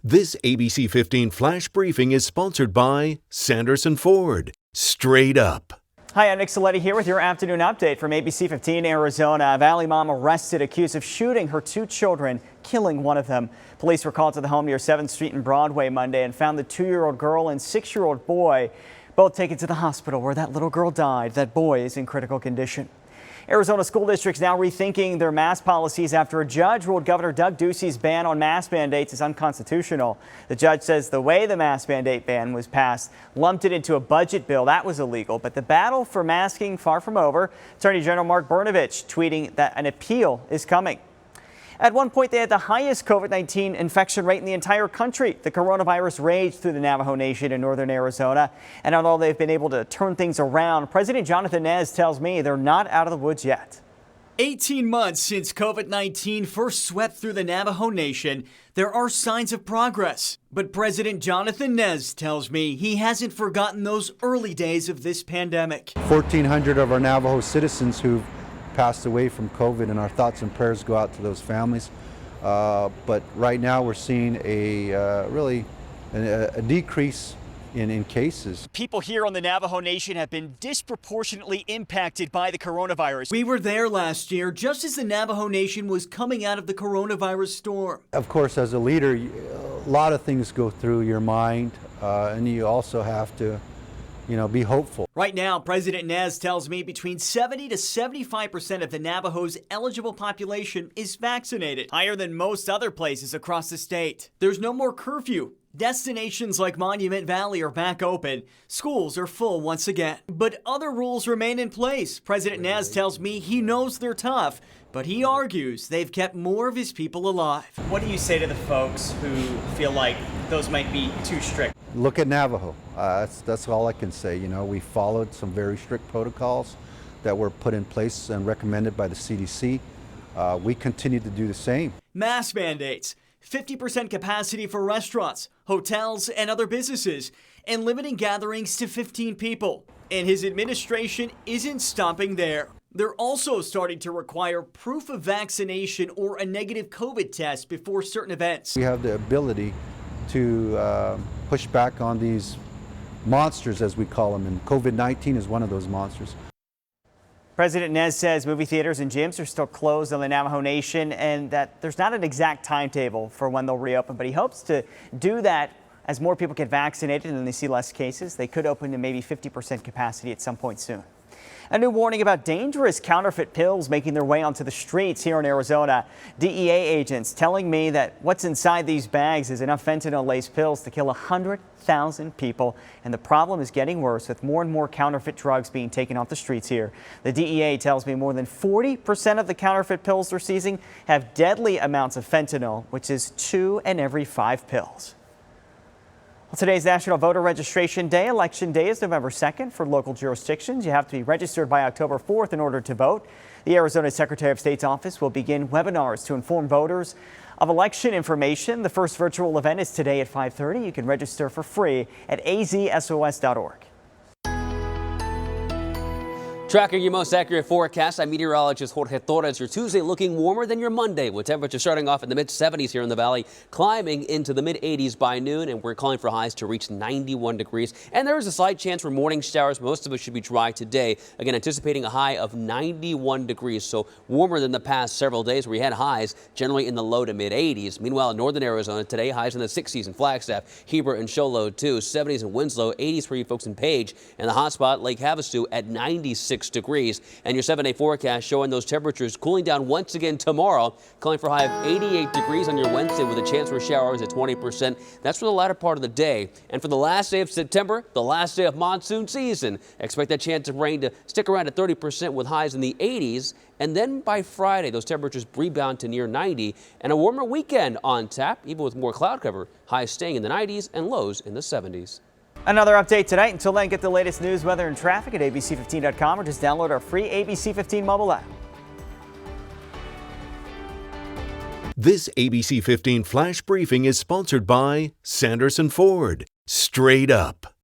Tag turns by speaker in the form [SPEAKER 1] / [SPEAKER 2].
[SPEAKER 1] This ABC 15 Flash Briefing is sponsored by Sanderson Ford. Straight up.
[SPEAKER 2] Hi, I'm Nick Saletti here with your afternoon update from ABC15 Arizona. A Valley mom arrested accused of shooting her two children, killing one of them. Police were called to the home near 7th Street and Broadway Monday and found the 2-year-old girl and 6-year-old boy both taken to the hospital where that little girl died. That boy is in critical condition. Arizona school districts now rethinking their mask policies after a judge ruled Governor Doug Ducey's ban on mask mandates is unconstitutional. The judge says the way the mask mandate ban was passed lumped it into a budget bill that was illegal. But the battle for masking far from over. Attorney General Mark Brnovich tweeting that an appeal is coming. At one point, they had the highest COVID-19 infection rate in the entire country. The coronavirus raged through the Navajo Nation in northern Arizona. And although they've been able to turn things around, President Jonathan Nez tells me they're not out of the woods yet.
[SPEAKER 3] 18 months since COVID-19 first swept through the Navajo Nation, there are signs of progress. But President Jonathan Nez tells me he hasn't forgotten those early days of this pandemic.
[SPEAKER 4] 1,400 of our Navajo citizens who've passed away from COVID, and our thoughts and prayers go out to those families. But right now we're seeing a decrease in cases.
[SPEAKER 2] People here on the Navajo Nation have been disproportionately impacted by the coronavirus.
[SPEAKER 3] We were there last year just as the Navajo Nation was coming out of the coronavirus storm.
[SPEAKER 4] Of course, as a leader, a lot of things go through your mind, and you also have to be hopeful.
[SPEAKER 3] Right now, President Nez tells me between 70 to 75% of the Navajo's eligible population is vaccinated, higher than most other places across the state. There's no more curfew. Destinations like Monument Valley are back open. Schools are full once again. But other rules remain in place. President Nez tells me he knows they're tough, but he argues they've kept more of his people alive.
[SPEAKER 2] What do you say to the folks who feel like those might be too strict?
[SPEAKER 4] Look at Navajo. That's all I can say. We followed some very strict protocols that were put in place and recommended by the CDC. We continue to do the same.
[SPEAKER 3] Mask mandates, 50% capacity for restaurants, hotels, and other businesses, and limiting gatherings to 15 people. And his administration isn't stopping there. They're also starting to require proof of vaccination or a negative COVID test before certain events.
[SPEAKER 4] We have the ability to push back on these monsters, as we call them, and COVID-19 is one of those monsters.
[SPEAKER 2] President Nez says movie theaters and gyms are still closed on the Navajo Nation and that there's not an exact timetable for when they'll reopen, but he hopes to do that as more people get vaccinated and they see less cases. They could open to maybe 50% capacity at some point soon. A new warning about dangerous counterfeit pills making their way onto the streets here in Arizona. DEA agents telling me that what's inside these bags is enough fentanyl-laced pills to kill 100,000 people. And the problem is getting worse with more and more counterfeit drugs being taken off the streets here. The DEA tells me more than 40% of the counterfeit pills they're seizing have deadly amounts of fentanyl, which is 2 in every 5 pills. Well, today's National Voter Registration Day. Election Day is November 2nd for local jurisdictions. You have to be registered by October 4th in order to vote. The Arizona Secretary of State's office will begin webinars to inform voters of election information. The first virtual event is today at 5:30. You can register for free at azsos.org.
[SPEAKER 5] Tracking your most accurate forecast, I'm meteorologist Jorge Torres. Your Tuesday looking warmer than your Monday, with temperatures starting off in the mid-70s here in the valley, climbing into the mid-80s by noon, and we're calling for highs to reach 91 degrees. And there is a slight chance for morning showers. Most of it should be dry today. Again, anticipating a high of 91 degrees, so warmer than the past several days where we had highs generally in the low to mid-80s. Meanwhile, in northern Arizona today, highs in the 60s in Flagstaff, Heber, and Show Low too. 70s in Winslow, 80s for you folks in Page, and the hotspot Lake Havasu at 96 degrees. And your 7-day forecast showing those temperatures cooling down once again tomorrow, calling for a high of 88 degrees on your Wednesday with a chance for showers at 20%. That's for the latter part of the day. And for the last day of September, the last day of monsoon season, expect that chance of rain to stick around at 30% with highs in the 80s. And then by Friday, those temperatures rebound to near 90 and a warmer weekend on tap, even with more cloud cover, highs staying in the 90s and lows in the 70s.
[SPEAKER 2] Another update tonight. Until then, get the latest news, weather, and traffic at abc15.com or just download our free ABC15 mobile app.
[SPEAKER 1] This ABC 15 Flash Briefing is sponsored by Sanderson Ford. Straight up.